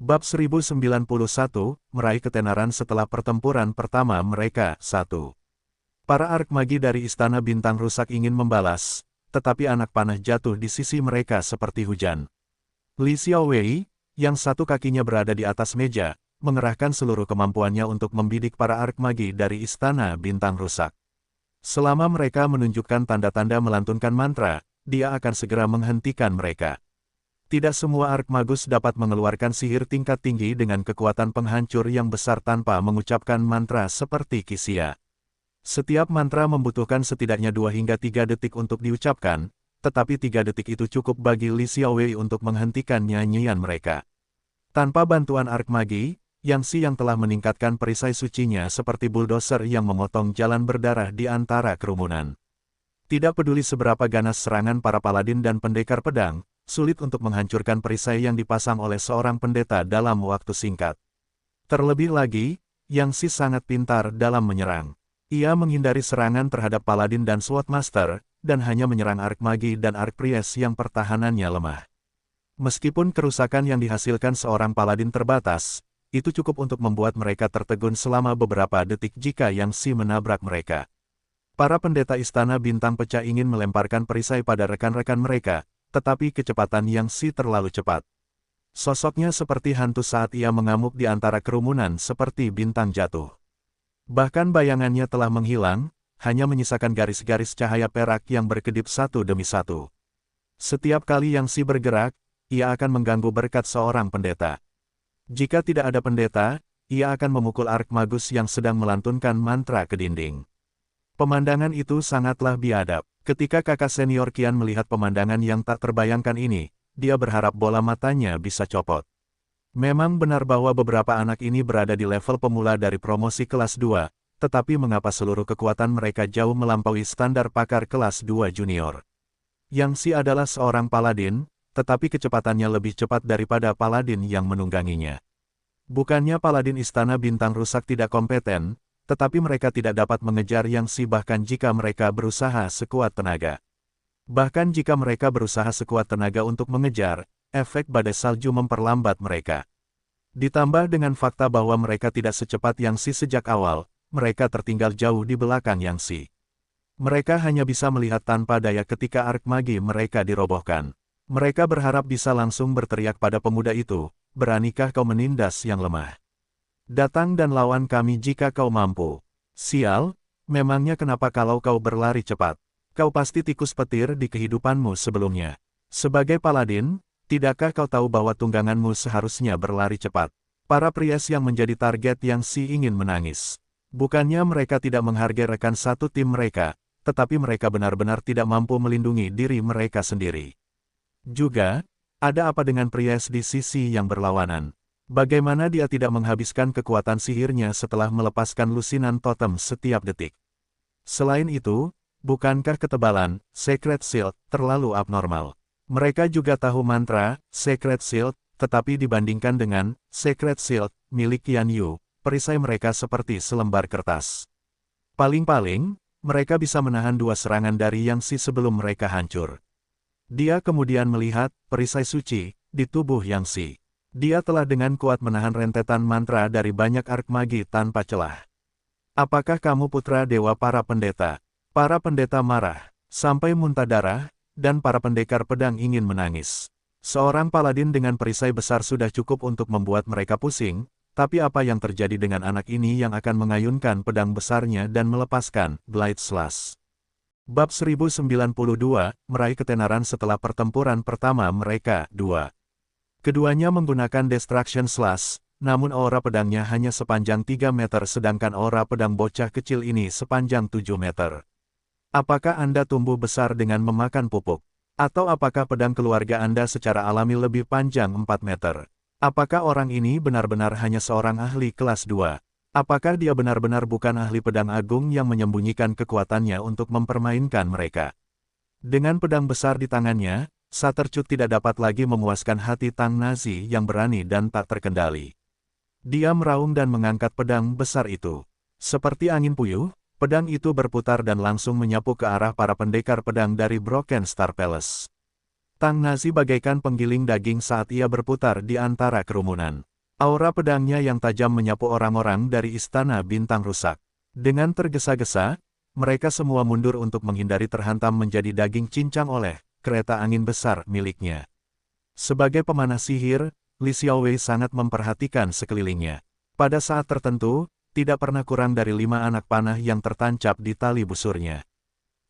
Bab 1091, meraih ketenaran setelah pertempuran pertama mereka. 1. Para Arkmagi dari Istana Bintang Rusak ingin membalas, tetapi anak panah jatuh di sisi mereka seperti hujan. Li Xiaowei, yang satu kakinya berada di atas meja, mengerahkan seluruh kemampuannya untuk membidik para Arkmagi dari Istana Bintang Rusak. Selama mereka menunjukkan tanda-tanda melantunkan mantra, dia akan segera menghentikan mereka. Tidak semua Arkmagus dapat mengeluarkan sihir tingkat tinggi dengan kekuatan penghancur yang besar tanpa mengucapkan mantra seperti Qixia. Setiap mantra membutuhkan setidaknya 2 hingga 3 detik untuk diucapkan, tetapi 3 detik itu cukup bagi Li Xiaowei untuk menghentikan nyanyian mereka. Tanpa bantuan Arkmagi, Yang Si yang telah meningkatkan perisai sucinya seperti bulldozer yang memotong jalan berdarah di antara kerumunan. Tidak peduli seberapa ganas serangan para paladin dan pendekar pedang, sulit untuk menghancurkan perisai yang dipasang oleh seorang pendeta dalam waktu singkat. Terlebih lagi, Yang Si sangat pintar dalam menyerang. Ia menghindari serangan terhadap paladin dan swordmaster, dan hanya menyerang Arkmagi dan Arkpriest yang pertahanannya lemah. Meskipun kerusakan yang dihasilkan seorang paladin terbatas, itu cukup untuk membuat mereka tertegun selama beberapa detik jika Yang Si menabrak mereka. Para pendeta Istana Bintang Pecah ingin melemparkan perisai pada rekan-rekan mereka, tetapi kecepatan Yang Si terlalu cepat. Sosoknya seperti hantu saat ia mengamuk di antara kerumunan seperti bintang jatuh. Bahkan bayangannya telah menghilang, hanya menyisakan garis-garis cahaya perak yang berkedip satu demi satu. Setiap kali Yang Si bergerak, ia akan mengganggu berkat seorang pendeta. Jika tidak ada pendeta, ia akan memukul Arkmagus yang sedang melantunkan mantra ke dinding. Pemandangan itu sangatlah biadab. Ketika kakak senior Qian melihat pemandangan yang tak terbayangkan ini, dia berharap bola matanya bisa copot. Memang benar bahwa beberapa anak ini berada di level pemula dari promosi kelas 2, tetapi mengapa seluruh kekuatan mereka jauh melampaui standar pakar kelas 2 junior. Yang Si adalah seorang paladin, tetapi kecepatannya lebih cepat daripada paladin yang menungganginya. Bukannya paladin Istana Bintang Rusak tidak kompeten, tetapi mereka tidak dapat mengejar Yang Si bahkan jika mereka berusaha sekuat tenaga. Bahkan jika mereka berusaha sekuat tenaga untuk mengejar, efek badai salju memperlambat mereka. Ditambah dengan fakta bahwa mereka tidak secepat Yang Si sejak awal, mereka tertinggal jauh di belakang Yang Si. Mereka hanya bisa melihat tanpa daya ketika Arkmagi mereka dirobohkan. Mereka berharap bisa langsung berteriak pada pemuda itu, "Beranikah kau menindas yang lemah? Datang dan lawan kami jika kau mampu." Sial, memangnya kenapa kalau kau berlari cepat? Kau pasti tikus petir di kehidupanmu sebelumnya. Sebagai paladin, tidakkah kau tahu bahwa tungganganmu seharusnya berlari cepat? Para priest yang menjadi target Yang Si ingin menangis. Bukannya mereka tidak menghargai rekan satu tim mereka, tetapi mereka benar-benar tidak mampu melindungi diri mereka sendiri. Juga, ada apa dengan priest di sisi yang berlawanan? Bagaimana dia tidak menghabiskan kekuatan sihirnya setelah melepaskan lusinan totem setiap detik? Selain itu, bukankah ketebalan Sacred Shield terlalu abnormal? Mereka juga tahu mantra Sacred Shield, tetapi dibandingkan dengan Sacred Shield milik Qian Yu, perisai mereka seperti selembar kertas. Paling-paling, mereka bisa menahan 2 serangan dari Yang Si sebelum mereka hancur. Dia kemudian melihat perisai suci di tubuh Yang Si. Dia telah dengan kuat menahan rentetan mantra dari banyak Arkmagi tanpa celah. "Apakah kamu putra dewa para pendeta?" Para pendeta marah, sampai muntah darah, dan para pendekar pedang ingin menangis. Seorang paladin dengan perisai besar sudah cukup untuk membuat mereka pusing, tapi apa yang terjadi dengan anak ini yang akan mengayunkan pedang besarnya dan melepaskan Blade Slash? Bab 1092, meraih ketenaran setelah pertempuran pertama mereka. 2. Keduanya menggunakan Destruction Slash, namun aura pedangnya hanya sepanjang 3 meter sedangkan aura pedang bocah kecil ini sepanjang 7 meter. Apakah Anda tumbuh besar dengan memakan pupuk? Atau apakah pedang keluarga Anda secara alami lebih panjang 4 meter? Apakah orang ini benar-benar hanya seorang ahli kelas 2? Apakah dia benar-benar bukan ahli pedang agung yang menyembunyikan kekuatannya untuk mempermainkan mereka? Dengan pedang besar di tangannya, Satercut tidak dapat lagi memuaskan hati Tang Nazi yang berani dan tak terkendali. Dia meraung dan mengangkat pedang besar itu. Seperti angin puyuh, pedang itu berputar dan langsung menyapu ke arah para pendekar pedang dari Broken Star Palace. Tang Nazi bagaikan penggiling daging saat ia berputar di antara kerumunan. Aura pedangnya yang tajam menyapu orang-orang dari Istana Bintang Rusak. Dengan tergesa-gesa, mereka semua mundur untuk menghindari terhantam menjadi daging cincang oleh kereta angin besar miliknya. Sebagai pemanah sihir, Li Xiaowei sangat memperhatikan sekelilingnya. Pada saat tertentu, tidak pernah kurang dari 5 anak panah yang tertancap di tali busurnya.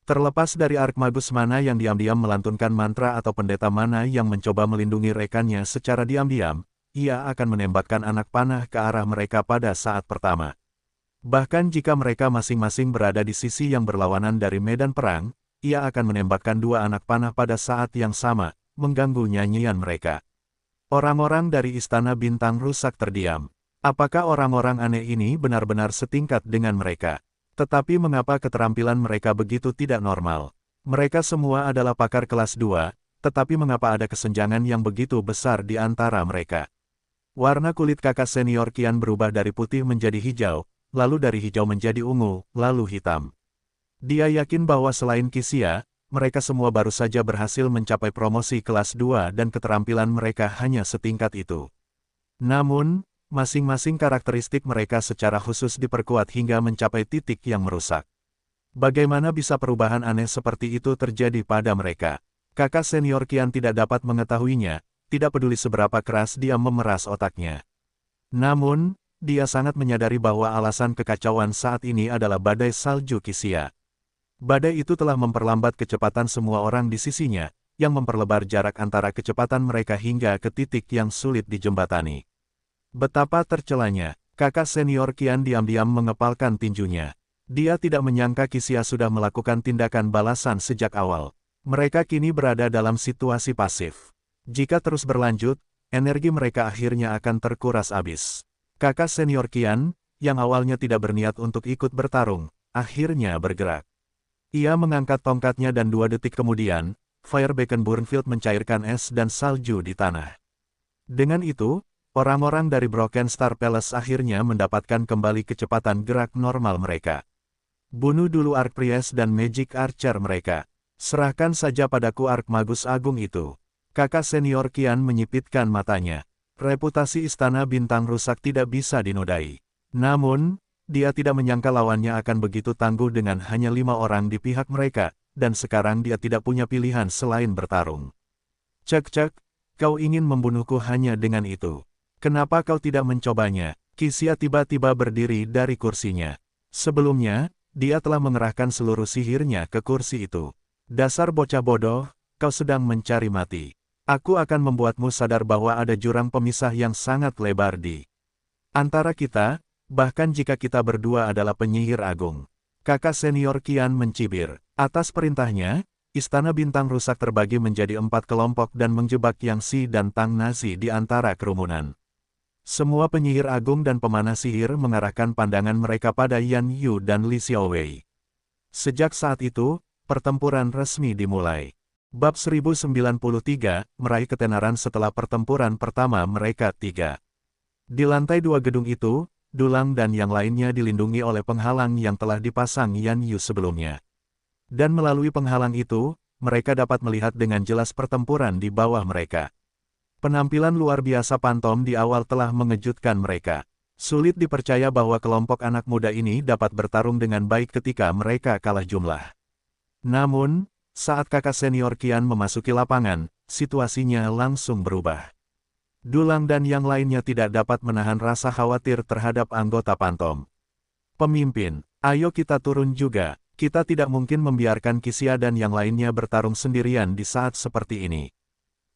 Terlepas dari ark magus mana yang diam-diam melantunkan mantra atau pendeta mana yang mencoba melindungi rekannya secara diam-diam, ia akan menembakkan anak panah ke arah mereka pada saat pertama. Bahkan jika mereka masing-masing berada di sisi yang berlawanan dari medan perang, ia akan menembakkan 2 anak panah pada saat yang sama, mengganggu nyanyian mereka. Orang-orang dari Istana Bintang Rusak terdiam. Apakah orang-orang aneh ini benar-benar setingkat dengan mereka? Tetapi mengapa keterampilan mereka begitu tidak normal? Mereka semua adalah pakar kelas 2, tetapi mengapa ada kesenjangan yang begitu besar di antara mereka? Warna kulit kakak senior kian berubah dari putih menjadi hijau, lalu dari hijau menjadi ungu, lalu hitam. Dia yakin bahwa selain Qixia, mereka semua baru saja berhasil mencapai promosi kelas 2 dan keterampilan mereka hanya setingkat itu. Namun, masing-masing karakteristik mereka secara khusus diperkuat hingga mencapai titik yang merusak. Bagaimana bisa perubahan aneh seperti itu terjadi pada mereka? Kakak senior kian tidak dapat mengetahuinya, tidak peduli seberapa keras dia memeras otaknya. Namun, dia sangat menyadari bahwa alasan kekacauan saat ini adalah badai salju Qixia. Badai itu telah memperlambat kecepatan semua orang di sisinya, yang memperlebar jarak antara kecepatan mereka hingga ke titik yang sulit dijembatani. Betapa tercelanya, kakak senior kian diam-diam mengepalkan tinjunya. Dia tidak menyangka Qixia sudah melakukan tindakan balasan sejak awal. Mereka kini berada dalam situasi pasif. Jika terus berlanjut, energi mereka akhirnya akan terkuras habis. Kakak senior Qian, yang awalnya tidak berniat untuk ikut bertarung, akhirnya bergerak. Ia mengangkat tongkatnya dan 2 detik kemudian, Fire Beacon Burnfield mencairkan es dan salju di tanah. Dengan itu, orang-orang dari Broken Star Palace akhirnya mendapatkan kembali kecepatan gerak normal mereka. Bunuh dulu Ark Priest dan Magic Archer mereka. Serahkan saja padaku Ark Magus Agung itu. Kakak senior Qian menyipitkan matanya. Reputasi Istana Bintang Rusak tidak bisa dinodai. Namun, dia tidak menyangka lawannya akan begitu tangguh dengan hanya 5 orang di pihak mereka, dan sekarang dia tidak punya pilihan selain bertarung. Cek, kau ingin membunuhku hanya dengan itu. Kenapa kau tidak mencobanya? Qixia tiba-tiba berdiri dari kursinya. Sebelumnya, dia telah mengerahkan seluruh sihirnya ke kursi itu. Dasar bocah bodoh, kau sedang mencari mati. Aku akan membuatmu sadar bahwa ada jurang pemisah yang sangat lebar di antara kita, bahkan jika kita berdua adalah penyihir agung. Kakak senior Qian mencibir. Atas perintahnya, Istana Bintang Rusak terbagi menjadi 4 kelompok dan menjebak Yang Si dan Tang Nazi di antara kerumunan. Semua penyihir agung dan pemanah sihir mengarahkan pandangan mereka pada Yan Yu dan Li Xiaowei. Sejak saat itu, pertempuran resmi dimulai. Bab 1093, meraih ketenaran setelah pertempuran pertama mereka 3. Di lantai 2 gedung itu, Dulang dan yang lainnya dilindungi oleh penghalang yang telah dipasang Yan Yu sebelumnya. Dan melalui penghalang itu, mereka dapat melihat dengan jelas pertempuran di bawah mereka. Penampilan luar biasa Pantom di awal telah mengejutkan mereka. Sulit dipercaya bahwa kelompok anak muda ini dapat bertarung dengan baik ketika mereka kalah jumlah. Namun, saat kakak senior Qian memasuki lapangan, situasinya langsung berubah. Dulang dan yang lainnya tidak dapat menahan rasa khawatir terhadap anggota Pantom. Pemimpin, ayo kita turun juga, kita tidak mungkin membiarkan Qixia dan yang lainnya bertarung sendirian di saat seperti ini.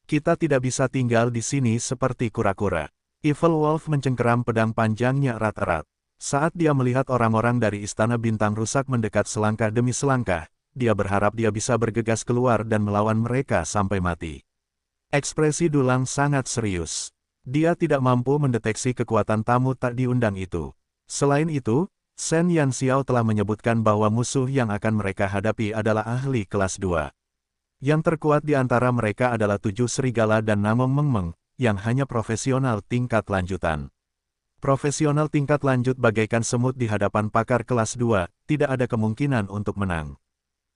Kita tidak bisa tinggal di sini seperti kura-kura. Evil Wolf mencengkeram pedang panjangnya erat-erat. Saat dia melihat orang-orang dari Istana Bintang Rusak mendekat selangkah demi selangkah, dia berharap dia bisa bergegas keluar dan melawan mereka sampai mati. Ekspresi Dulang sangat serius. Dia tidak mampu mendeteksi kekuatan tamu tak diundang itu. Selain itu, Shen Yanxiao telah menyebutkan bahwa musuh yang akan mereka hadapi adalah ahli kelas 2. Yang terkuat di antara mereka adalah 7 serigala dan Namong Mengmeng, yang hanya profesional tingkat lanjutan. Profesional tingkat lanjut bagaikan semut di hadapan pakar kelas 2, tidak ada kemungkinan untuk menang.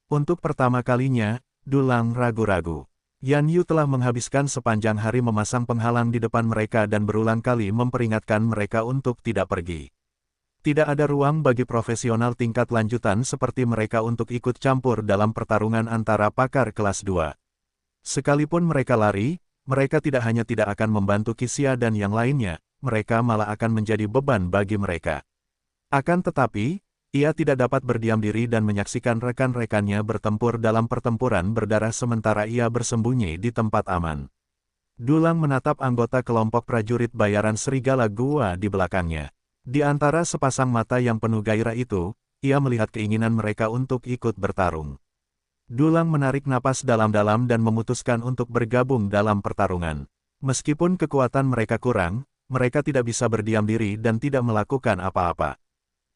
Untuk pertama kalinya, Dulang ragu-ragu. Yan Yu telah menghabiskan sepanjang hari memasang penghalang di depan mereka dan berulang kali memperingatkan mereka untuk tidak pergi. Tidak ada ruang bagi profesional tingkat lanjutan seperti mereka untuk ikut campur dalam pertarungan antara pakar kelas 2. Sekalipun mereka lari, mereka tidak hanya tidak akan membantu Qixia dan yang lainnya, mereka malah akan menjadi beban bagi mereka. Akan tetapi, ia tidak dapat berdiam diri dan menyaksikan rekan-rekannya bertempur dalam pertempuran berdarah sementara ia bersembunyi di tempat aman. Dulang menatap anggota kelompok prajurit bayaran serigala gua di belakangnya. Di antara sepasang mata yang penuh gairah itu, ia melihat keinginan mereka untuk ikut bertarung. Dulang menarik napas dalam-dalam dan memutuskan untuk bergabung dalam pertarungan. Meskipun kekuatan mereka kurang, mereka tidak bisa berdiam diri dan tidak melakukan apa-apa.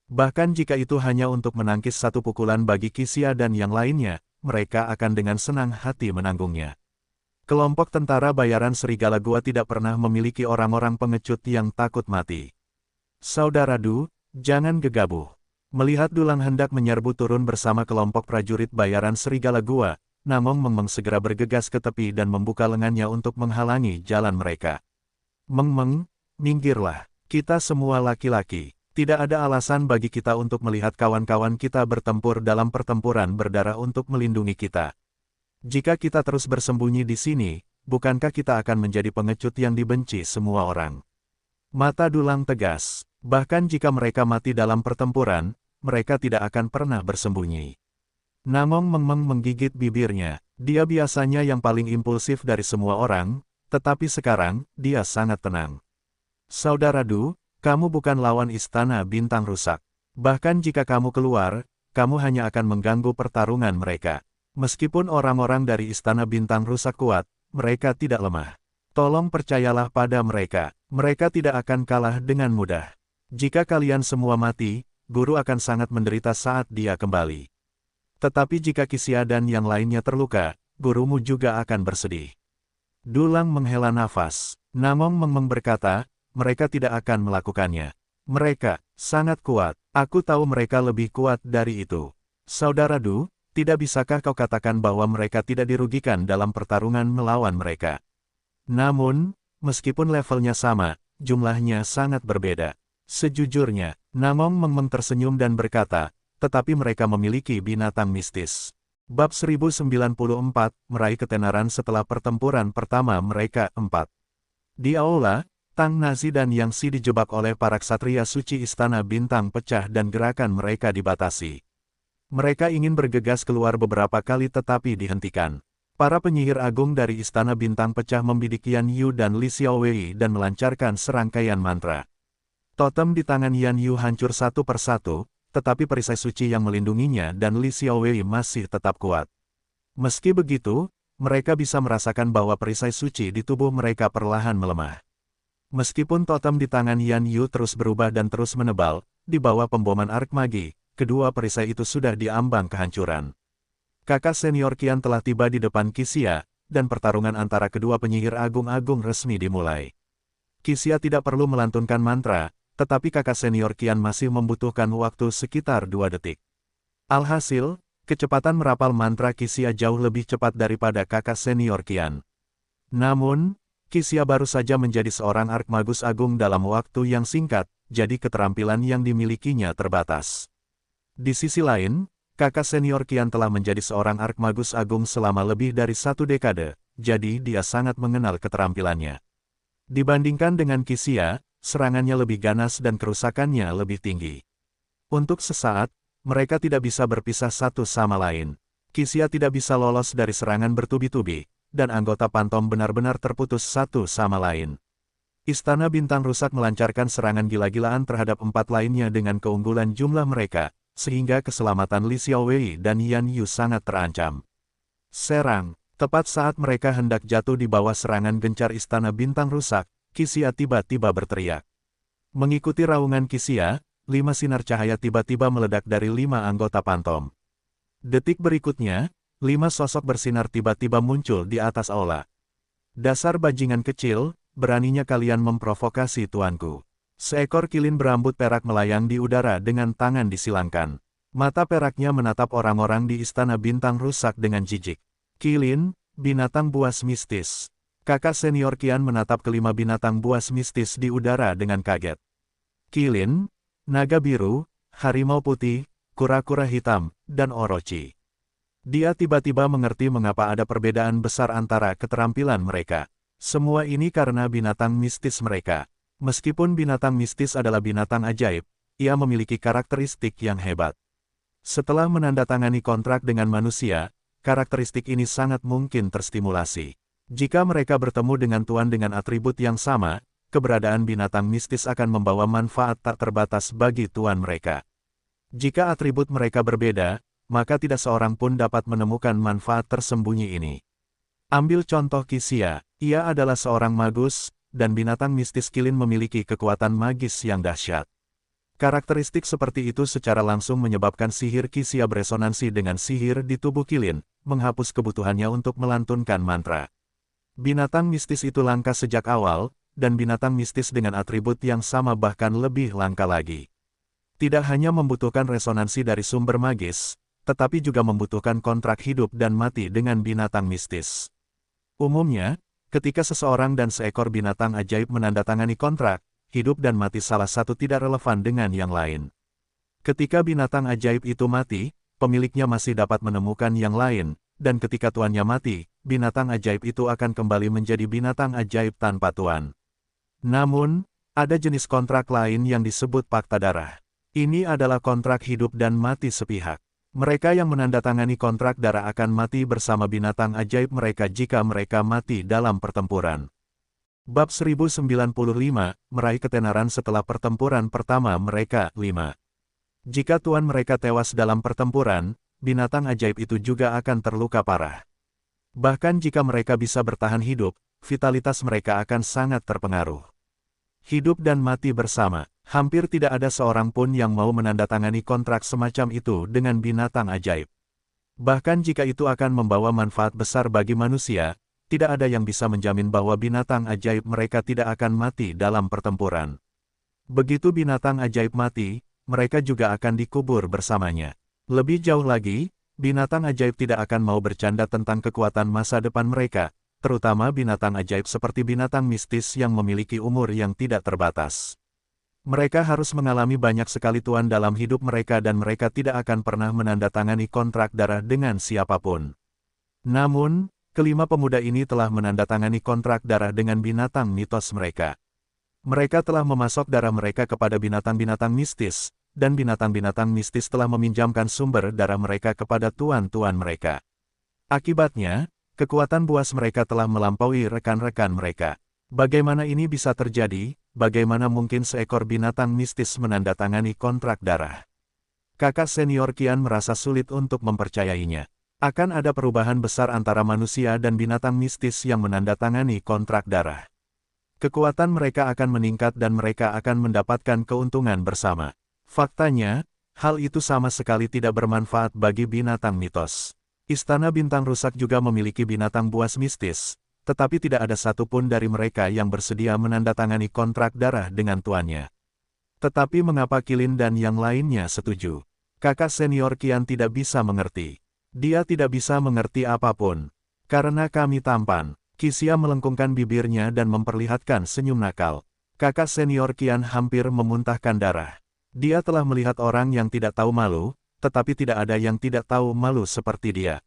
Bahkan jika itu hanya untuk menangkis satu pukulan bagi Qixia dan yang lainnya, mereka akan dengan senang hati menanggungnya. Kelompok tentara bayaran serigala gua tidak pernah memiliki orang-orang pengecut yang takut mati. Saudara Du, jangan gegabah. Melihat Dulang hendak menyerbu turun bersama kelompok prajurit bayaran serigala gua, Namong Meng segera bergegas ke tepi dan membuka lengannya untuk menghalangi jalan mereka. Meng, minggirlah, kita semua laki-laki. Tidak ada alasan bagi kita untuk melihat kawan-kawan kita bertempur dalam pertempuran berdarah untuk melindungi kita. Jika kita terus bersembunyi di sini, bukankah kita akan menjadi pengecut yang dibenci semua orang? Mata Dulang tegas, bahkan jika mereka mati dalam pertempuran, mereka tidak akan pernah bersembunyi. Namong Meng menggigit bibirnya, dia biasanya yang paling impulsif dari semua orang, tetapi sekarang, dia sangat tenang. Saudara Du, kamu bukan lawan Istana Bintang Rusak. Bahkan jika kamu keluar, kamu hanya akan mengganggu pertarungan mereka. Meskipun orang-orang dari Istana Bintang Rusak kuat, mereka tidak lemah. Tolong percayalah pada mereka, mereka tidak akan kalah dengan mudah. Jika kalian semua mati, guru akan sangat menderita saat dia kembali. Tetapi jika Qixia dan yang lainnya terluka, gurumu juga akan bersedih. Dulang menghela nafas. Namong Meng berkata, mereka tidak akan melakukannya. Mereka sangat kuat. Aku tahu mereka lebih kuat dari itu. Saudara Du, tidak bisakah kau katakan bahwa mereka tidak dirugikan dalam pertarungan melawan mereka? Namun, meskipun levelnya sama, jumlahnya sangat berbeda. Sejujurnya, Namong Meng tersenyum dan berkata, tetapi mereka memiliki binatang mistis. Bab 1094, meraih ketenaran setelah pertempuran pertama mereka 4. Di aula, Tang Nazi dan Yang Si dijebak oleh para ksatria suci Istana Bintang pecah dan gerakan mereka dibatasi. Mereka ingin bergegas keluar beberapa kali tetapi dihentikan. Para penyihir agung dari Istana Bintang pecah membidik Yan Yu dan Li Xiaowei dan melancarkan serangkaian mantra. Totem di tangan Yan Yu hancur satu persatu, tetapi perisai suci yang melindunginya dan Li Xiaowei masih tetap kuat. Meski begitu, mereka bisa merasakan bahwa perisai suci di tubuh mereka perlahan melemah. Meskipun totem di tangan Yan Yu terus berubah dan terus menebal, di bawah pemboman ark magi, kedua perisai itu sudah diambang kehancuran. Kakak senior Qian telah tiba di depan Qixia, dan pertarungan antara kedua penyihir agung-agung resmi dimulai. Qixia tidak perlu melantunkan mantra, tetapi kakak senior Qian masih membutuhkan waktu sekitar 2 detik. Alhasil, kecepatan merapal mantra Qixia jauh lebih cepat daripada kakak senior Qian. Namun, Qixia baru saja menjadi seorang Arkmagus Agung dalam waktu yang singkat, jadi keterampilan yang dimilikinya terbatas. Di sisi lain, kakak senior Qian telah menjadi seorang Arkmagus Agung selama lebih dari 1 dekade, jadi dia sangat mengenal keterampilannya. Dibandingkan dengan Qixia, serangannya lebih ganas dan kerusakannya lebih tinggi. Untuk sesaat, mereka tidak bisa berpisah satu sama lain. Qixia tidak bisa lolos dari serangan bertubi-tubi, dan anggota Pantom benar-benar terputus satu sama lain. Istana Bintang Rusak melancarkan serangan gila-gilaan terhadap 4 lainnya dengan keunggulan jumlah mereka, sehingga keselamatan Li Xiaowei dan Yan Yu sangat terancam. Serang, tepat saat mereka hendak jatuh di bawah serangan gencar Istana Bintang Rusak, Qixia tiba-tiba berteriak. Mengikuti raungan Qixia, 5 sinar cahaya tiba-tiba meledak dari 5 anggota Pantom. Detik berikutnya, 5 sosok bersinar tiba-tiba muncul di atas aula. Dasar bajingan kecil, beraninya kalian memprovokasi tuanku. Seekor kilin berambut perak melayang di udara dengan tangan disilangkan. Mata peraknya menatap orang-orang di Istana Bintang Rusak dengan jijik. Kilin, binatang buas mistis. Kakak senior Qian menatap kelima binatang buas mistis di udara dengan kaget. Qilin, naga biru, harimau putih, kura-kura hitam, dan Orochi. Dia tiba-tiba mengerti mengapa ada perbedaan besar antara keterampilan mereka. Semua ini karena binatang mistis mereka. Meskipun binatang mistis adalah binatang ajaib, ia memiliki karakteristik yang hebat. Setelah menandatangani kontrak dengan manusia, karakteristik ini sangat mungkin terstimulasi. Jika mereka bertemu dengan tuan dengan atribut yang sama, keberadaan binatang mistis akan membawa manfaat tak terbatas bagi tuan mereka. Jika atribut mereka berbeda, maka tidak seorang pun dapat menemukan manfaat tersembunyi ini. Ambil contoh Qixia, ia adalah seorang magus, dan binatang mistis Qilin memiliki kekuatan magis yang dahsyat. Karakteristik seperti itu secara langsung menyebabkan sihir Qixia beresonansi dengan sihir di tubuh Qilin, menghapus kebutuhannya untuk melantunkan mantra. Binatang mistis itu langka sejak awal, dan binatang mistis dengan atribut yang sama bahkan lebih langka lagi. Tidak hanya membutuhkan resonansi dari sumber magis, tetapi juga membutuhkan kontrak hidup dan mati dengan binatang mistis. Umumnya, ketika seseorang dan seekor binatang ajaib menandatangani kontrak, hidup dan mati salah satu tidak relevan dengan yang lain. Ketika binatang ajaib itu mati, pemiliknya masih dapat menemukan yang lain, dan ketika tuannya mati, binatang ajaib itu akan kembali menjadi binatang ajaib tanpa tuan. Namun, ada jenis kontrak lain yang disebut Pakta Darah. Ini adalah kontrak hidup dan mati sepihak. Mereka yang menandatangani kontrak darah akan mati bersama binatang ajaib mereka jika mereka mati dalam pertempuran. Bab 1095, meraih ketenaran setelah pertempuran pertama mereka, 5. Jika tuan mereka tewas dalam pertempuran, binatang ajaib itu juga akan terluka parah. Bahkan jika mereka bisa bertahan hidup, vitalitas mereka akan sangat terpengaruh. Hidup dan mati bersama, hampir tidak ada seorang pun yang mau menandatangani kontrak semacam itu dengan binatang ajaib. Bahkan jika itu akan membawa manfaat besar bagi manusia, tidak ada yang bisa menjamin bahwa binatang ajaib mereka tidak akan mati dalam pertempuran. Begitu binatang ajaib mati, mereka juga akan dikubur bersamanya. Lebih jauh lagi, binatang ajaib tidak akan mau bercanda tentang kekuatan masa depan mereka, terutama binatang ajaib seperti binatang mistis yang memiliki umur yang tidak terbatas. Mereka harus mengalami banyak sekali tuan dalam hidup mereka dan mereka tidak akan pernah menandatangani kontrak darah dengan siapapun. Namun, kelima pemuda ini telah menandatangani kontrak darah dengan binatang mitos mereka. Mereka telah memasok darah mereka kepada binatang-binatang mistis, dan binatang-binatang mistis telah meminjamkan sumber darah mereka kepada tuan-tuan mereka. Akibatnya, kekuatan buas mereka telah melampaui rekan-rekan mereka. Bagaimana ini bisa terjadi? Bagaimana mungkin seekor binatang mistis menandatangani kontrak darah? Kakak senior Qian merasa sulit untuk mempercayainya. Akan ada perubahan besar antara manusia dan binatang mistis yang menandatangani kontrak darah. Kekuatan mereka akan meningkat dan mereka akan mendapatkan keuntungan bersama. Faktanya, hal itu sama sekali tidak bermanfaat bagi binatang mitos. Istana Bintang Rusak juga memiliki binatang buas mistis, tetapi tidak ada satupun dari mereka yang bersedia menandatangani kontrak darah dengan tuannya. Tetapi mengapa Qilin dan yang lainnya setuju? Kakak senior Qian tidak bisa mengerti. Dia tidak bisa mengerti apapun. Karena kami tampan. Qixia melengkungkan bibirnya dan memperlihatkan senyum nakal. Kakak senior Qian hampir memuntahkan darah. Dia telah melihat orang yang tidak tahu malu, tetapi tidak ada yang tidak tahu malu seperti dia.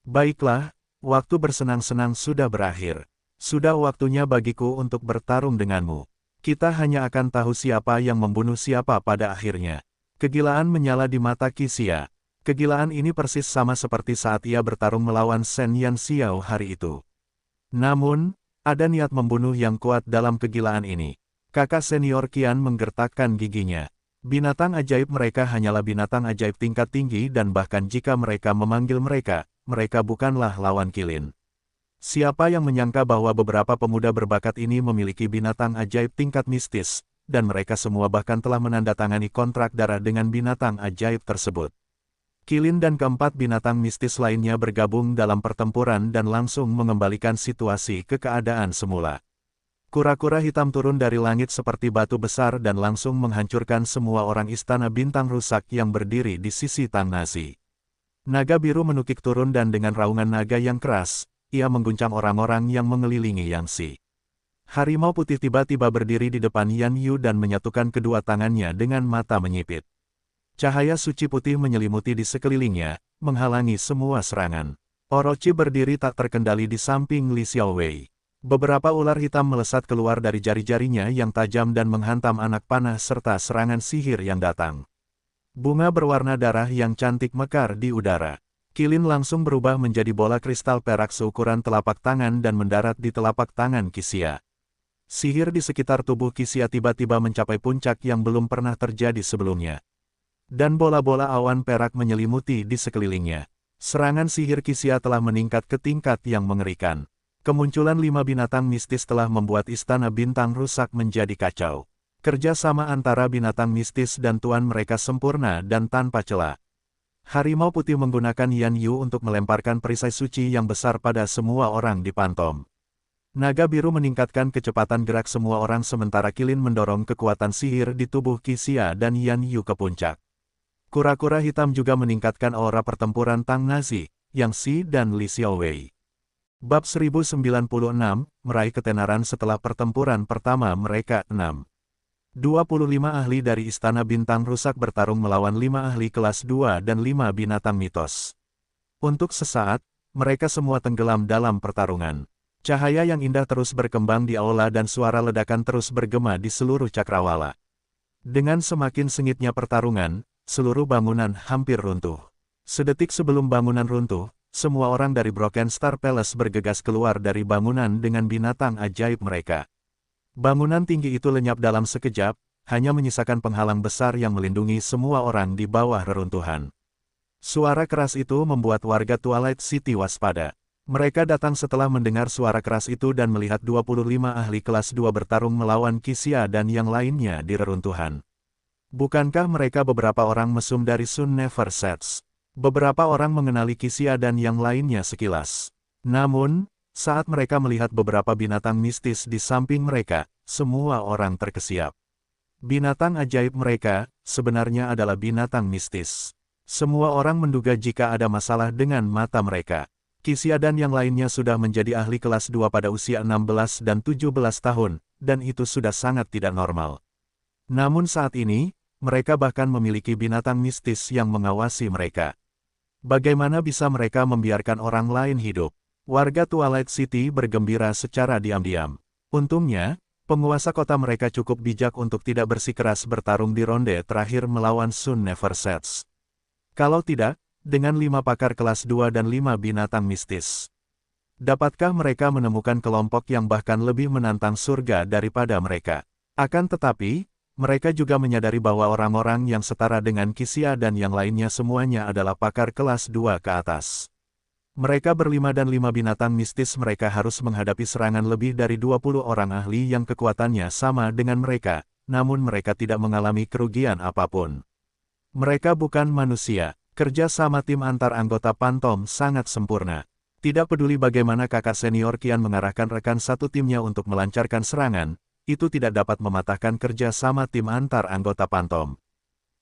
Baiklah, waktu bersenang-senang sudah berakhir. Sudah waktunya bagiku untuk bertarung denganmu. Kita hanya akan tahu siapa yang membunuh siapa pada akhirnya. Kegilaan menyala di mata Qixia. Kegilaan ini persis sama seperti saat ia bertarung melawan Shen Yan Xiao hari itu. Namun, ada niat membunuh yang kuat dalam kegilaan ini. Kakak senior Qian menggertakkan giginya. Binatang ajaib mereka hanyalah binatang ajaib tingkat tinggi dan bahkan jika mereka memanggil mereka, mereka bukanlah lawan Qilin. Siapa yang menyangka bahwa beberapa pemuda berbakat ini memiliki binatang ajaib tingkat mistis, dan mereka semua bahkan telah menandatangani kontrak darah dengan binatang ajaib tersebut. Qilin dan keempat binatang mistis lainnya bergabung dalam pertempuran dan langsung mengembalikan situasi ke keadaan semula. Kura-kura hitam turun dari langit seperti batu besar dan langsung menghancurkan semua orang istana bintang rusak yang berdiri di sisi Tang Nazi. Naga biru menukik turun dan dengan raungan naga yang keras, ia mengguncang orang-orang yang mengelilingi Yang Si. Harimau putih tiba-tiba berdiri di depan Yan Yu dan menyatukan kedua tangannya dengan mata menyipit. Cahaya suci putih menyelimuti di sekelilingnya, menghalangi semua serangan. Orochi berdiri tak terkendali di samping Li Xiaowei. Beberapa ular hitam melesat keluar dari jari-jarinya yang tajam dan menghantam anak panah serta serangan sihir yang datang. Bunga berwarna darah yang cantik mekar di udara. Qilin langsung berubah menjadi bola kristal perak seukuran telapak tangan dan mendarat di telapak tangan Qixia. Sihir di sekitar tubuh Qixia tiba-tiba mencapai puncak yang belum pernah terjadi sebelumnya. Dan bola-bola awan perak menyelimuti di sekelilingnya. Serangan sihir Qixia telah meningkat ke tingkat yang mengerikan. Kemunculan 5 binatang mistis telah membuat istana bintang rusak menjadi kacau. Kerjasama antara binatang mistis dan tuan mereka sempurna dan tanpa celah. Harimau putih menggunakan Yan Yu untuk melemparkan perisai suci yang besar pada semua orang di Pantom. Naga biru meningkatkan kecepatan gerak semua orang sementara Qilin mendorong kekuatan sihir di tubuh Qixia dan Yan Yu ke puncak. Kura-kura hitam juga meningkatkan aura pertempuran Tang Nazi, Yang Si dan Li Xiaowei. Bab 1096, meraih ketenaran setelah pertempuran pertama mereka 6. 25 ahli dari Istana Bintang Rusak bertarung melawan 5 ahli kelas 2 dan 5 binatang mitos. Untuk sesaat, mereka semua tenggelam dalam pertarungan. Cahaya yang indah terus berkembang di aula dan suara ledakan terus bergema di seluruh cakrawala. Dengan semakin sengitnya pertarungan, seluruh bangunan hampir runtuh. Sedetik sebelum bangunan runtuh, semua orang dari Broken Star Palace bergegas keluar dari bangunan dengan binatang ajaib mereka. Bangunan tinggi itu lenyap dalam sekejap, hanya menyisakan penghalang besar yang melindungi semua orang di bawah reruntuhan. Suara keras itu membuat warga Twilight City waspada. Mereka datang setelah mendengar suara keras itu dan melihat 25 ahli kelas 2 bertarung melawan Qixia dan yang lainnya di reruntuhan. Bukankah mereka beberapa orang mesum dari Sun Never Sets? Beberapa orang mengenali Qixia dan yang lainnya sekilas. Namun, saat mereka melihat beberapa binatang mistis di samping mereka, semua orang terkesiap. Binatang ajaib mereka, sebenarnya adalah binatang mistis. Semua orang menduga jika ada masalah dengan mata mereka. Qixia dan yang lainnya sudah menjadi ahli kelas 2 pada usia 16 dan 17 tahun, dan itu sudah sangat tidak normal. Namun saat ini, mereka bahkan memiliki binatang mistis yang mengawasi mereka. Bagaimana bisa mereka membiarkan orang lain hidup? Warga Twilight City bergembira secara diam-diam. Untungnya, penguasa kota mereka cukup bijak untuk tidak bersikeras bertarung di ronde terakhir melawan Sun Never Sets. Kalau tidak, dengan 5 pakar kelas 2 dan 5 binatang mistis. Dapatkah mereka menemukan kelompok yang bahkan lebih menantang surga daripada mereka? Akan tetapi, mereka juga menyadari bahwa orang-orang yang setara dengan Qixia dan yang lainnya semuanya adalah pakar kelas 2 ke atas. Mereka berlima dan 5 binatang mistis mereka harus menghadapi serangan lebih dari 20 orang ahli yang kekuatannya sama dengan mereka, namun mereka tidak mengalami kerugian apapun. Mereka bukan manusia, kerja sama tim antar anggota Pantom sangat sempurna. Tidak peduli bagaimana kakak senior Qian mengarahkan rekan satu timnya untuk melancarkan serangan, itu tidak dapat mematahkan kerja sama tim antar anggota Pantom.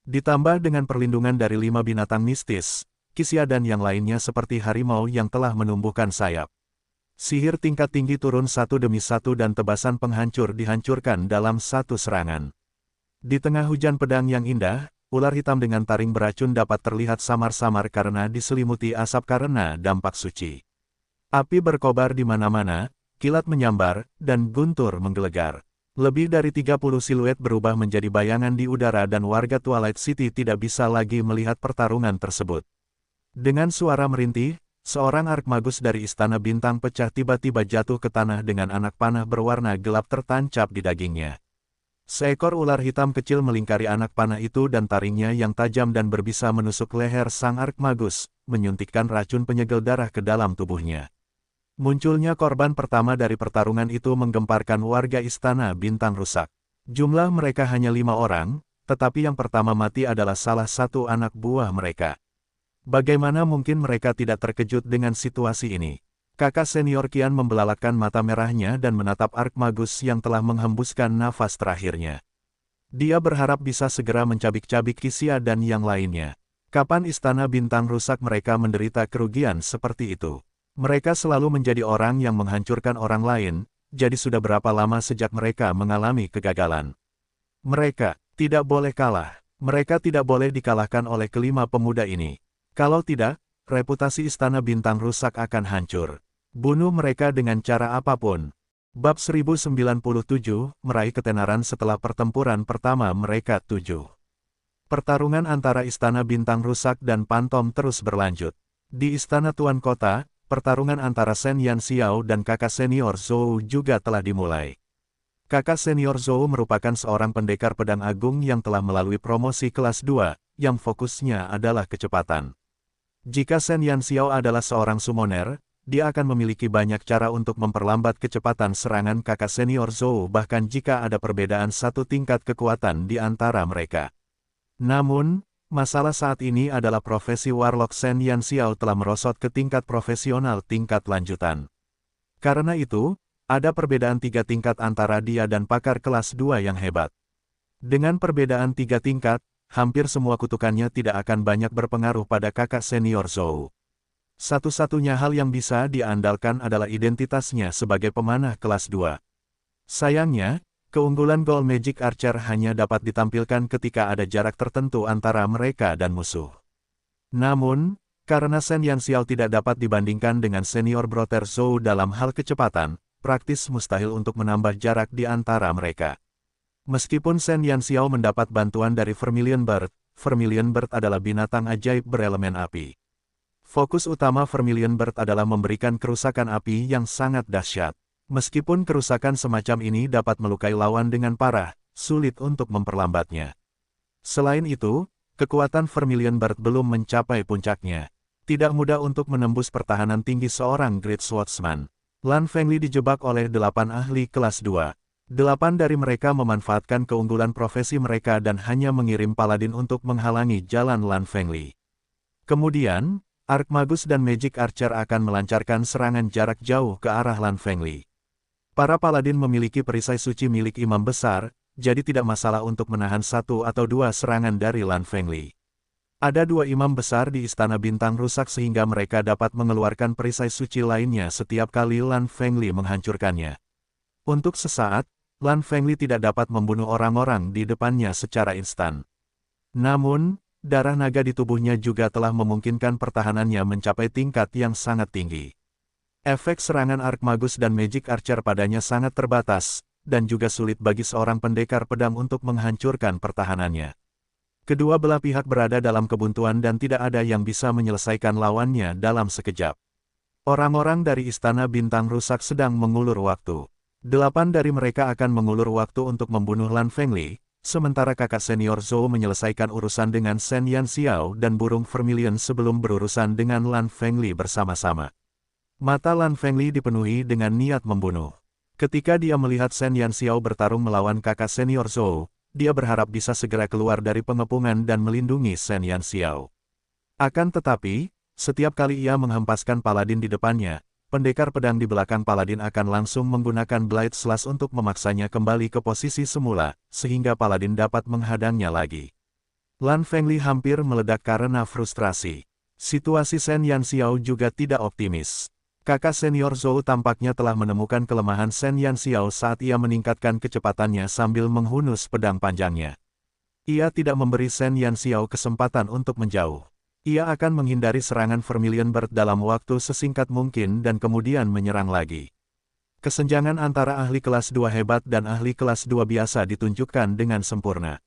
Ditambah dengan perlindungan dari 5 binatang mistis, Qixia dan yang lainnya seperti harimau yang telah menumbuhkan sayap. Sihir tingkat tinggi turun satu demi satu dan tebasan penghancur dihancurkan dalam satu serangan. Di tengah hujan pedang yang indah, ular hitam dengan taring beracun dapat terlihat samar-samar karena diselimuti asap karena dampak suci. Api berkobar di mana-mana, kilat menyambar, dan guntur menggelegar. Lebih dari 30 siluet berubah menjadi bayangan di udara dan warga Twilight City tidak bisa lagi melihat pertarungan tersebut. Dengan suara merintih, seorang arkmagus dari Istana Bintang Pecah tiba-tiba jatuh ke tanah dengan anak panah berwarna gelap tertancap di dagingnya. Seekor ular hitam kecil melingkari anak panah itu dan taringnya yang tajam dan berbisa menusuk leher sang arkmagus, menyuntikkan racun penyegel darah ke dalam tubuhnya. Munculnya korban pertama dari pertarungan itu menggemparkan warga Istana Bintang Rusak. Jumlah mereka hanya 5 orang, tetapi yang pertama mati adalah salah satu anak buah mereka. Bagaimana mungkin mereka tidak terkejut dengan situasi ini? Kakak senior Qian membelalakkan mata merahnya dan menatap arkmagus yang telah menghembuskan nafas terakhirnya. Dia berharap bisa segera mencabik-cabik Qixia dan yang lainnya. Kapan Istana Bintang Rusak mereka menderita kerugian seperti itu? Mereka selalu menjadi orang yang menghancurkan orang lain, jadi sudah berapa lama sejak mereka mengalami kegagalan. Mereka tidak boleh kalah. Mereka tidak boleh dikalahkan oleh kelima pemuda ini. Kalau tidak, reputasi Istana Bintang Rusak akan hancur. Bunuh mereka dengan cara apapun. Bab 1097, meraih ketenaran setelah pertempuran pertama mereka 7. Pertarungan antara Istana Bintang Rusak dan Pantom terus berlanjut. Di Istana Tuan Kota, pertarungan antara Shen Yanxiao dan kakak senior Zhou juga telah dimulai. Kakak senior Zhou merupakan seorang pendekar pedang agung yang telah melalui promosi kelas 2, yang fokusnya adalah kecepatan. Jika Shen Yanxiao adalah seorang summoner, dia akan memiliki banyak cara untuk memperlambat kecepatan serangan kakak senior Zhou bahkan jika ada perbedaan satu tingkat kekuatan di antara mereka. Namun, masalah saat ini adalah profesi Warlock Shen Yanxiao telah merosot ke tingkat profesional tingkat lanjutan. Karena itu, ada perbedaan 3 tingkat antara dia dan pakar kelas 2 yang hebat. Dengan perbedaan 3 tingkat, hampir semua kutukannya tidak akan banyak berpengaruh pada kakak senior Zhou. Satu-satunya hal yang bisa diandalkan adalah identitasnya sebagai pemanah kelas 2. Sayangnya, keunggulan Gold Magic Archer hanya dapat ditampilkan ketika ada jarak tertentu antara mereka dan musuh. Namun, karena Shen Yanxiao tidak dapat dibandingkan dengan senior brother Zhou dalam hal kecepatan, praktis mustahil untuk menambah jarak di antara mereka. Meskipun Shen Yanxiao mendapat bantuan dari Vermilion Bird adalah binatang ajaib berelemen api. Fokus utama Vermilion Bird adalah memberikan kerusakan api yang sangat dahsyat. Meskipun kerusakan semacam ini dapat melukai lawan dengan parah, sulit untuk memperlambatnya. Selain itu, kekuatan Vermilion Bird belum mencapai puncaknya. Tidak mudah untuk menembus pertahanan tinggi seorang Great Swordsman. Lan Fengli dijebak oleh 8 ahli kelas 2. 8 dari mereka memanfaatkan keunggulan profesi mereka dan hanya mengirim paladin untuk menghalangi jalan Lan Fengli. Kemudian, Archmagus dan Magic Archer akan melancarkan serangan jarak jauh ke arah Lan Fengli. Para paladin memiliki perisai suci milik imam besar, jadi tidak masalah untuk menahan 1 atau 2 serangan dari Lan Fengli. Ada 2 imam besar di Istana Bintang Rusak sehingga mereka dapat mengeluarkan perisai suci lainnya setiap kali Lan Fengli menghancurkannya. Untuk sesaat, Lan Fengli tidak dapat membunuh orang-orang di depannya secara instan. Namun, darah naga di tubuhnya juga telah memungkinkan pertahanannya mencapai tingkat yang sangat tinggi. Efek serangan Archmagus dan Magic Archer padanya sangat terbatas, dan juga sulit bagi seorang pendekar pedang untuk menghancurkan pertahanannya. Kedua belah pihak berada dalam kebuntuan dan tidak ada yang bisa menyelesaikan lawannya dalam sekejap. Orang-orang dari Istana Bintang Rusak sedang mengulur waktu. 8 dari mereka akan mengulur waktu untuk membunuh Lan Fengli, sementara kakak senior Zhou menyelesaikan urusan dengan Shen Yanxiao dan burung Vermilion sebelum berurusan dengan Lan Fengli bersama-sama. Mata Lan Fengli dipenuhi dengan niat membunuh. Ketika dia melihat Shen Yanxiao bertarung melawan kakak senior Zhou, dia berharap bisa segera keluar dari pengepungan dan melindungi Shen Yanxiao. Akan tetapi, setiap kali ia menghempaskan paladin di depannya, pendekar pedang di belakang paladin akan langsung menggunakan Blade Slash untuk memaksanya kembali ke posisi semula, sehingga paladin dapat menghadangnya lagi. Lan Fengli hampir meledak karena frustrasi. Situasi Shen Yanxiao juga tidak optimis. Kakak senior Zhou tampaknya telah menemukan kelemahan Shen Yanxiao saat ia meningkatkan kecepatannya sambil menghunus pedang panjangnya. Ia tidak memberi Shen Yanxiao kesempatan untuk menjauh. Ia akan menghindari serangan Vermilion Bird dalam waktu sesingkat mungkin dan kemudian menyerang lagi. Kesenjangan antara ahli kelas 2 hebat dan ahli kelas 2 biasa ditunjukkan dengan sempurna.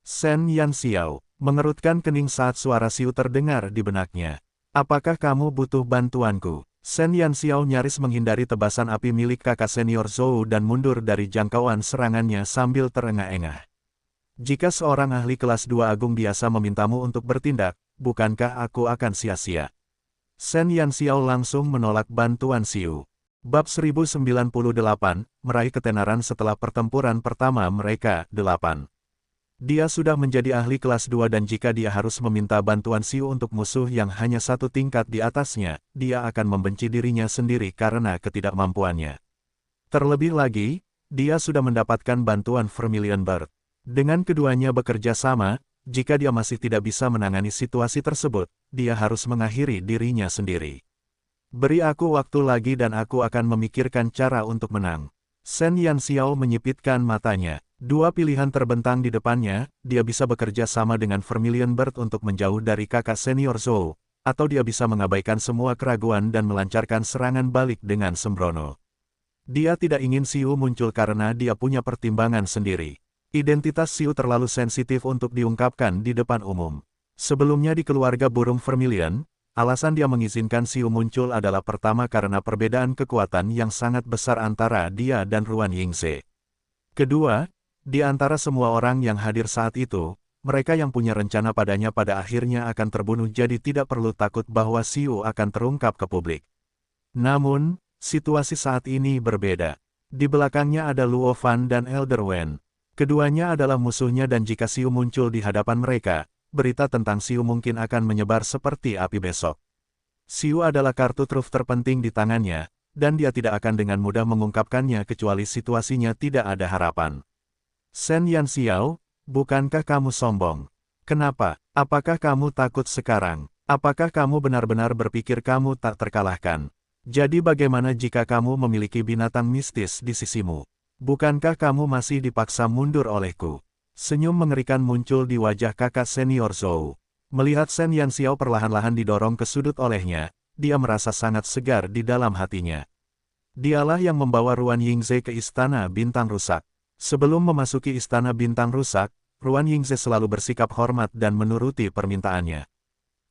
Shen Yanxiao mengerutkan kening saat suara Siu terdengar di benaknya. Apakah kamu butuh bantuanku? Shen Yanxiao nyaris menghindari tebasan api milik kakak senior Zhou dan mundur dari jangkauan serangannya sambil terengah-engah. Jika seorang ahli kelas 2 agung biasa memintamu untuk bertindak, bukankah aku akan sia-sia? Shen Yanxiao langsung menolak bantuan Siu. Bab 1098, meraih ketenaran setelah pertempuran pertama mereka 8. Dia sudah menjadi ahli kelas 2 dan jika dia harus meminta bantuan Siu untuk musuh yang hanya satu tingkat di atasnya, dia akan membenci dirinya sendiri karena ketidakmampuannya. Terlebih lagi, dia sudah mendapatkan bantuan Vermilion Bird. Dengan keduanya bekerja sama, jika dia masih tidak bisa menangani situasi tersebut, dia harus mengakhiri dirinya sendiri. Beri aku waktu lagi dan aku akan memikirkan cara untuk menang. Shen Yanxiao menyipitkan matanya. Dua pilihan terbentang di depannya, dia bisa bekerja sama dengan Vermilion Bird untuk menjauh dari kakak senior Zhou, atau dia bisa mengabaikan semua keraguan dan melancarkan serangan balik dengan sembrono. Dia tidak ingin Xiu muncul karena dia punya pertimbangan sendiri. Identitas Xiu terlalu sensitif untuk diungkapkan di depan umum. Sebelumnya di keluarga burung Vermilion, alasan dia mengizinkan Xiu muncul adalah pertama karena perbedaan kekuatan yang sangat besar antara dia dan Ruan Yingze. Kedua, di antara semua orang yang hadir saat itu, mereka yang punya rencana padanya pada akhirnya akan terbunuh jadi tidak perlu takut bahwa Xiu akan terungkap ke publik. Namun, situasi saat ini berbeda. Di belakangnya ada Luo Fan dan Elder Wen. Keduanya adalah musuhnya dan jika Xiu muncul di hadapan mereka, berita tentang Xiu mungkin akan menyebar seperti api besok. Xiu adalah kartu truf terpenting di tangannya, dan dia tidak akan dengan mudah mengungkapkannya kecuali situasinya tidak ada harapan. Shen Yanxiao, bukankah kamu sombong? Kenapa? Apakah kamu takut sekarang? Apakah kamu benar-benar berpikir kamu tak terkalahkan? Jadi bagaimana jika kamu memiliki binatang mistis di sisimu? Bukankah kamu masih dipaksa mundur olehku? Senyum mengerikan muncul di wajah kakak senior Zhou. Melihat Shen Yanxiao perlahan-lahan didorong ke sudut olehnya, dia merasa sangat segar di dalam hatinya. Dialah yang membawa Ruan Yingze ke Istana Bintang Rusak. Sebelum memasuki Istana Bintang Rusak, Ruan Yingze selalu bersikap hormat dan menuruti permintaannya.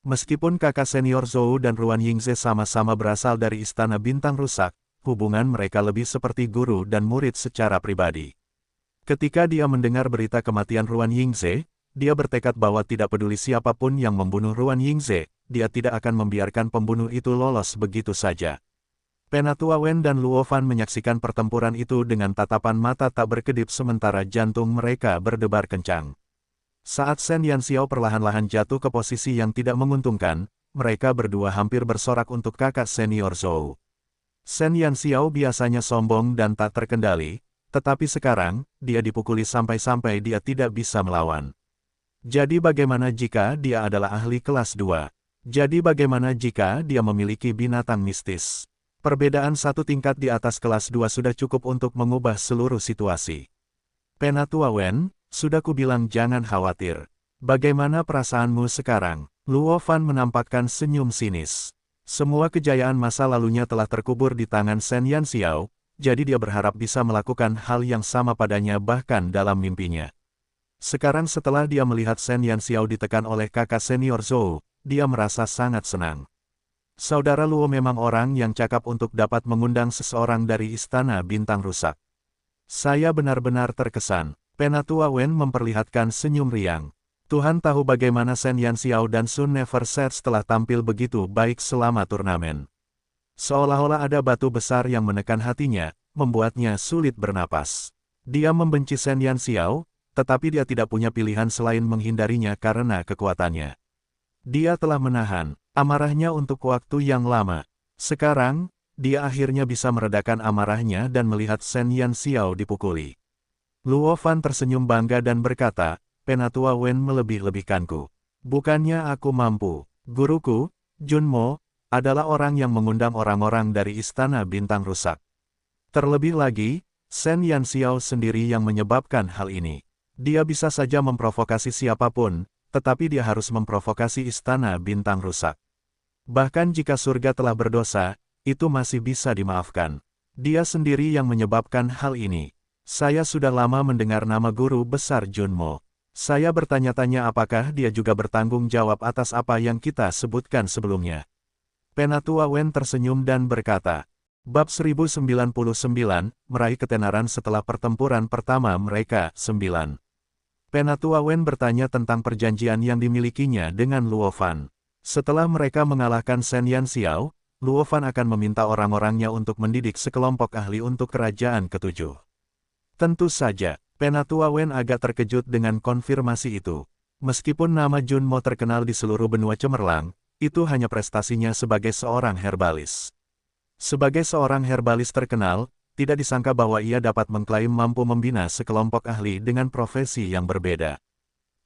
Meskipun kakak senior Zhou dan Ruan Yingze sama-sama berasal dari Istana Bintang Rusak, hubungan mereka lebih seperti guru dan murid secara pribadi. Ketika dia mendengar berita kematian Ruan Yingze, dia bertekad bahwa tidak peduli siapapun yang membunuh Ruan Yingze, dia tidak akan membiarkan pembunuh itu lolos begitu saja. Penatua Wen dan Luo Fan menyaksikan pertempuran itu dengan tatapan mata tak berkedip sementara jantung mereka berdebar kencang. Saat Shen Yanxiao perlahan-lahan jatuh ke posisi yang tidak menguntungkan, mereka berdua hampir bersorak untuk kakak senior Zhou. Shen Yanxiao biasanya sombong dan tak terkendali, tetapi sekarang, dia dipukuli sampai-sampai dia tidak bisa melawan. Jadi bagaimana jika dia adalah ahli kelas 2? Jadi bagaimana jika dia memiliki binatang mistis? Perbedaan satu tingkat di atas kelas 2 sudah cukup untuk mengubah seluruh situasi. Penatua Wen, sudah kubilang jangan khawatir. Bagaimana perasaanmu sekarang? Luo Fan menampakkan senyum sinis. Semua kejayaan masa lalunya telah terkubur di tangan Shen Yanxiao, jadi dia berharap bisa melakukan hal yang sama padanya bahkan dalam mimpinya. Sekarang setelah dia melihat Shen Yanxiao ditekan oleh kakak senior Zhou, dia merasa sangat senang. Saudara Luo memang orang yang cakap untuk dapat mengundang seseorang dari Istana Bintang Rusak. Saya benar-benar terkesan. Penatua Wen memperlihatkan senyum riang. Tuhan tahu bagaimana Shen Yanxiao dan Sun Neverset telah tampil begitu baik selama turnamen. Seolah-olah ada batu besar yang menekan hatinya, membuatnya sulit bernapas. Dia membenci Shen Yanxiao, tetapi dia tidak punya pilihan selain menghindarinya karena kekuatannya. Dia telah menahan amarahnya untuk waktu yang lama. Sekarang, dia akhirnya bisa meredakan amarahnya dan melihat Shen Yanxiao dipukuli. Luo Fan tersenyum bangga dan berkata, Penatua Wen melebih-lebihkanku. Bukannya aku mampu. Guruku, Junmo, adalah orang yang mengundang orang-orang dari Istana Bintang Rusak. Terlebih lagi, Shen Yanxiao sendiri yang menyebabkan hal ini. Dia bisa saja memprovokasi siapapun, tetapi dia harus memprovokasi Istana Bintang Rusak. Bahkan jika surga telah berdosa, itu masih bisa dimaafkan. Dia sendiri yang menyebabkan hal ini. Saya sudah lama mendengar nama guru besar Junmo. Saya bertanya-tanya apakah dia juga bertanggung jawab atas apa yang kita sebutkan sebelumnya. Penatua Wen tersenyum dan berkata, Bab 1099, meraih ketenaran setelah pertempuran pertama mereka, 9. Penatua Wen bertanya tentang perjanjian yang dimilikinya dengan Luo Fan. Setelah mereka mengalahkan Shen Yanxiao, Luo Fan akan meminta orang-orangnya untuk mendidik sekelompok ahli untuk kerajaan ketujuh. Tentu saja, Penatua Wen agak terkejut dengan konfirmasi itu. Meskipun nama Junmo terkenal di seluruh benua cemerlang, itu hanya prestasinya sebagai seorang herbalis. Sebagai seorang herbalis terkenal, tidak disangka bahwa ia dapat mengklaim mampu membina sekelompok ahli dengan profesi yang berbeda.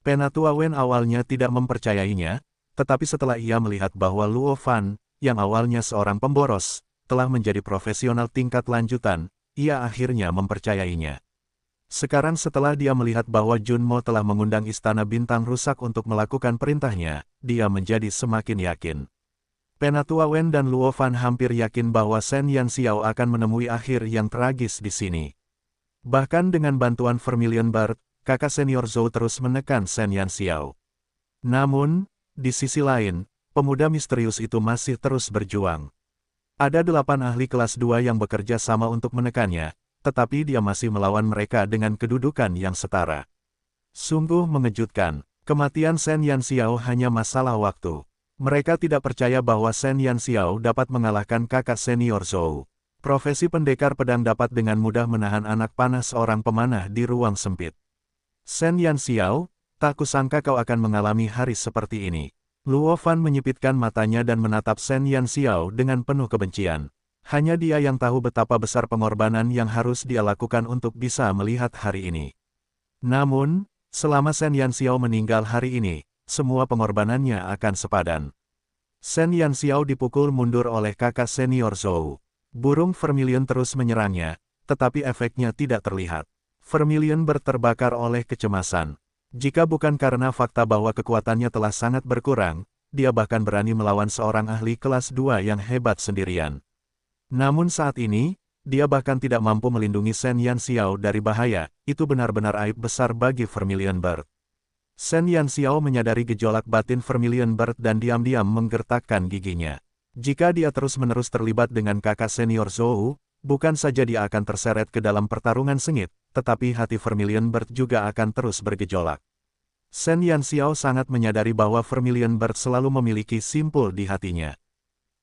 Penatua Wen awalnya tidak mempercayainya, tetapi setelah ia melihat bahwa Luo Fan, yang awalnya seorang pemboros, telah menjadi profesional tingkat lanjutan, ia akhirnya mempercayainya. Sekarang setelah dia melihat bahwa Junmo telah mengundang Istana Bintang Rusak untuk melakukan perintahnya, dia menjadi semakin yakin. Penatua Wen dan Luo Fan hampir yakin bahwa Shen Yanxiao akan menemui akhir yang tragis di sini. Bahkan dengan bantuan Vermilion Bird, kakak senior Zhou terus menekan Shen Yanxiao. Namun, di sisi lain, pemuda misterius itu masih terus berjuang. Ada 8 ahli kelas 2 yang bekerja sama untuk menekannya, tetapi dia masih melawan mereka dengan kedudukan yang setara. Sungguh mengejutkan, kematian Shen Yanxiao hanya masalah waktu. Mereka tidak percaya bahwa Shen Yanxiao dapat mengalahkan kakak senior Zhou. Profesi pendekar pedang dapat dengan mudah menahan anak panah seorang pemanah di ruang sempit. Shen Yanxiao, tak kusangka kau akan mengalami hari seperti ini. Luo Fan menyipitkan matanya dan menatap Shen Yanxiao dengan penuh kebencian. Hanya dia yang tahu betapa besar pengorbanan yang harus dia lakukan untuk bisa melihat hari ini. Namun, selama Shen Yanxiao meninggal hari ini, semua pengorbanannya akan sepadan. Shen Yanxiao dipukul mundur oleh kakak senior Zhou. Burung Vermilion terus menyerangnya, tetapi efeknya tidak terlihat. Vermilion terbakar oleh kecemasan. Jika bukan karena fakta bahwa kekuatannya telah sangat berkurang, dia bahkan berani melawan seorang ahli kelas 2 yang hebat sendirian. Namun saat ini, dia bahkan tidak mampu melindungi Shen Yanxiao dari bahaya, itu benar-benar aib besar bagi Vermilion Bird. Shen Yanxiao menyadari gejolak batin Vermilion Bird dan diam-diam menggertakkan giginya. Jika dia terus-menerus terlibat dengan kakak senior Zhou, bukan saja dia akan terseret ke dalam pertarungan sengit, tetapi hati Vermilion Bird juga akan terus bergejolak. Shen Yanxiao sangat menyadari bahwa Vermilion Bird selalu memiliki simpul di hatinya.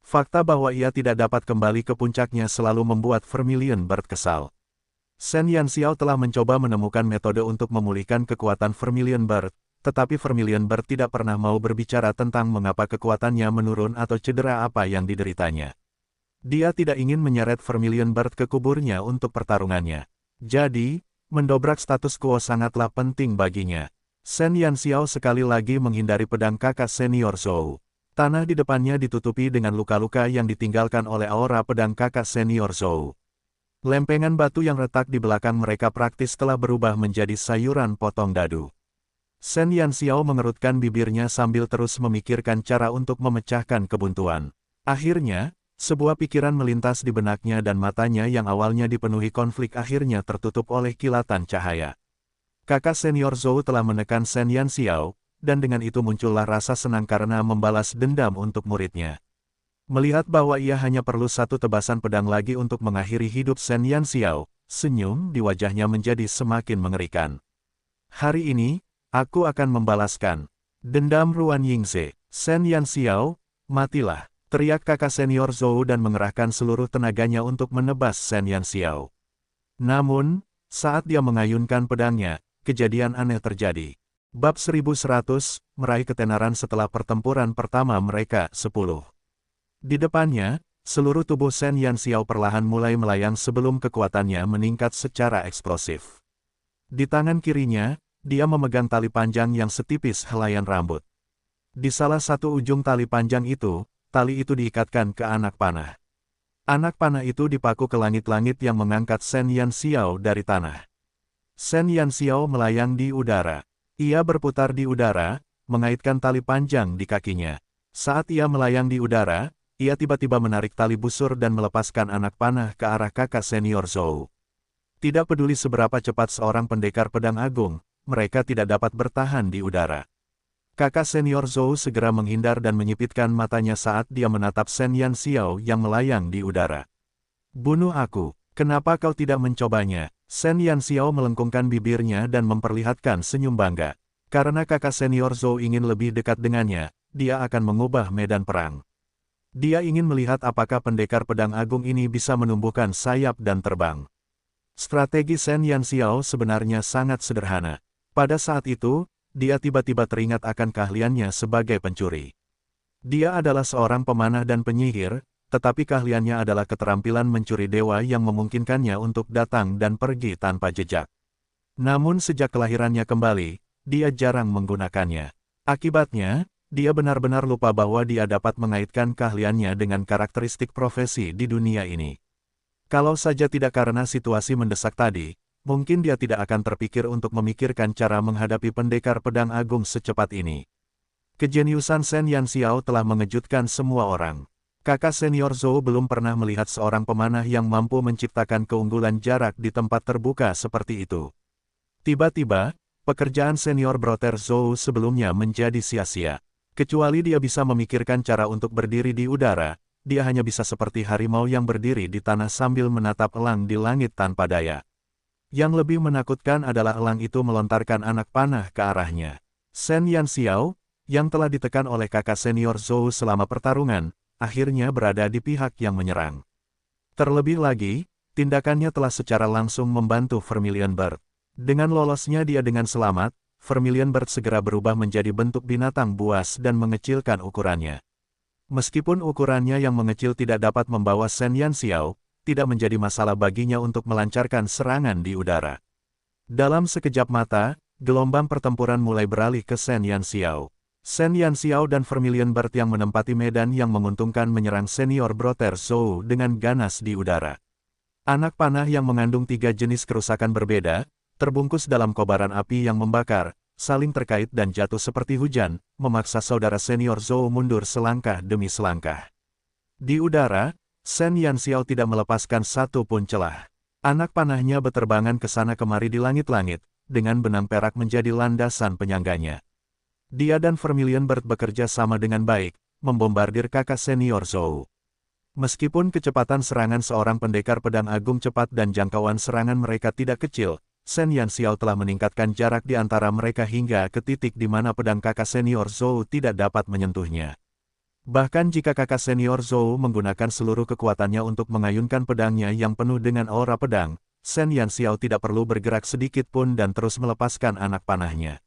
Fakta bahwa ia tidak dapat kembali ke puncaknya selalu membuat Vermilion Bird kesal. Shen Yanxiao telah mencoba menemukan metode untuk memulihkan kekuatan Vermilion Bird, tetapi Vermilion Bird tidak pernah mau berbicara tentang mengapa kekuatannya menurun atau cedera apa yang dideritanya. Dia tidak ingin menyeret Vermilion Bird ke kuburnya untuk pertarungannya. Jadi, mendobrak status quo sangatlah penting baginya. Shen Yanxiao sekali lagi menghindari pedang kakak senior Zhou. Tanah di depannya ditutupi dengan luka-luka yang ditinggalkan oleh aura pedang kakak senior Zhou. Lempengan batu yang retak di belakang mereka praktis telah berubah menjadi sayuran potong dadu. Shen Yanxiao mengerutkan bibirnya sambil terus memikirkan cara untuk memecahkan kebuntuan. Akhirnya, sebuah pikiran melintas di benaknya dan matanya yang awalnya dipenuhi konflik akhirnya tertutup oleh kilatan cahaya. Kakak senior Zhou telah menekan Shen Yanxiao, dan dengan itu muncullah rasa senang karena membalas dendam untuk muridnya. Melihat bahwa ia hanya perlu satu tebasan pedang lagi untuk mengakhiri hidup Shen Yanxiao, senyum di wajahnya menjadi semakin mengerikan. Hari ini, aku akan membalaskan dendam Ruan Yingze. Shen Yanxiao, matilah, teriak kakak senior Zhou dan mengerahkan seluruh tenaganya untuk menebas Shen Yanxiao. Namun, saat dia mengayunkan pedangnya, kejadian aneh terjadi. Bab 1100, meraih ketenaran setelah pertempuran pertama mereka, 10. Di depannya, seluruh tubuh Shen Yanxiao perlahan mulai melayang sebelum kekuatannya meningkat secara eksplosif. Di tangan kirinya, dia memegang tali panjang yang setipis helaian rambut. Di salah satu ujung tali panjang itu, tali itu diikatkan ke anak panah. Anak panah itu dipaku ke langit-langit yang mengangkat Shen Yanxiao dari tanah. Shen Yanxiao melayang di udara. Ia berputar di udara, mengaitkan tali panjang di kakinya. Saat ia melayang di udara, ia tiba-tiba menarik tali busur dan melepaskan anak panah ke arah kakak senior Zhou. Tidak peduli seberapa cepat seorang pendekar pedang agung, mereka tidak dapat bertahan di udara. Kakak senior Zhou segera menghindar dan menyipitkan matanya saat dia menatap Shen Yanxiao yang melayang di udara. Bunuh aku, kenapa kau tidak mencobanya? Shen Yanxiao melengkungkan bibirnya dan memperlihatkan senyum bangga. Karena kakak senior Zhou ingin lebih dekat dengannya, dia akan mengubah medan perang. Dia ingin melihat apakah pendekar pedang agung ini bisa menumbuhkan sayap dan terbang. Strategi Shen Yanxiao sebenarnya sangat sederhana. Pada saat itu, dia tiba-tiba teringat akan keahliannya sebagai pencuri. Dia adalah seorang pemanah dan penyihir, tetapi keahliannya adalah keterampilan mencuri dewa yang memungkinkannya untuk datang dan pergi tanpa jejak. Namun sejak kelahirannya kembali, dia jarang menggunakannya. Akibatnya, dia benar-benar lupa bahwa dia dapat mengaitkan keahliannya dengan karakteristik profesi di dunia ini. Kalau saja tidak karena situasi mendesak tadi, mungkin dia tidak akan terpikir untuk memikirkan cara menghadapi pendekar pedang agung secepat ini. Kejeniusan Shen Yanxiao telah mengejutkan semua orang. Kakak senior Zhou belum pernah melihat seorang pemanah yang mampu menciptakan keunggulan jarak di tempat terbuka seperti itu. Tiba-tiba, pekerjaan senior Brother Zhou sebelumnya menjadi sia-sia. Kecuali dia bisa memikirkan cara untuk berdiri di udara, dia hanya bisa seperti harimau yang berdiri di tanah sambil menatap elang di langit tanpa daya. Yang lebih menakutkan adalah elang itu melontarkan anak panah ke arahnya. Shen Yanxiao, yang telah ditekan oleh kakak senior Zhou selama pertarungan, akhirnya berada di pihak yang menyerang. Terlebih lagi, tindakannya telah secara langsung membantu Vermilion Bird. Dengan lolosnya dia dengan selamat, Vermilion Bird segera berubah menjadi bentuk binatang buas dan mengecilkan ukurannya. Meskipun ukurannya yang mengecil tidak dapat membawa Shen Yanxiao, tidak menjadi masalah baginya untuk melancarkan serangan di udara. Dalam sekejap mata, gelombang pertempuran mulai beralih ke Shen Yanxiao. Shen Yanxiao dan Vermilion Bird yang menempati medan yang menguntungkan menyerang senior Brother Zhou dengan ganas di udara. Anak panah yang mengandung 3 jenis kerusakan berbeda, terbungkus dalam kobaran api yang membakar, saling terkait dan jatuh seperti hujan, memaksa saudara senior Zhou mundur selangkah demi selangkah. Di udara, Shen Yanxiao tidak melepaskan satu pun celah. Anak panahnya beterbangan ke sana kemari di langit-langit, dengan benang perak menjadi landasan penyangganya. Dia dan Vermilion Bird bekerja sama dengan baik, membombardir kakak senior Zhou. Meskipun kecepatan serangan seorang pendekar pedang agung cepat dan jangkauan serangan mereka tidak kecil, Shen Yanxiao telah meningkatkan jarak di antara mereka hingga ke titik di mana pedang kakak senior Zhou tidak dapat menyentuhnya. Bahkan jika kakak senior Zhou menggunakan seluruh kekuatannya untuk mengayunkan pedangnya yang penuh dengan aura pedang, Shen Yanxiao tidak perlu bergerak sedikit pun dan terus melepaskan anak panahnya.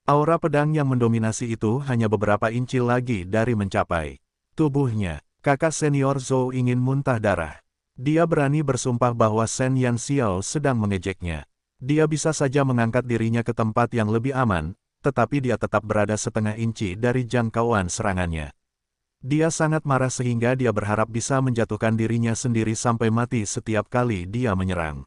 Aura pedang yang mendominasi itu hanya beberapa inci lagi dari mencapai tubuhnya. Kakak senior Zhou ingin muntah darah. Dia berani bersumpah bahwa Shen Yanxiao sedang mengejeknya. Dia bisa saja mengangkat dirinya ke tempat yang lebih aman, tetapi dia tetap berada setengah inci dari jangkauan serangannya. Dia sangat marah sehingga dia berharap bisa menjatuhkan dirinya sendiri sampai mati setiap kali dia menyerang.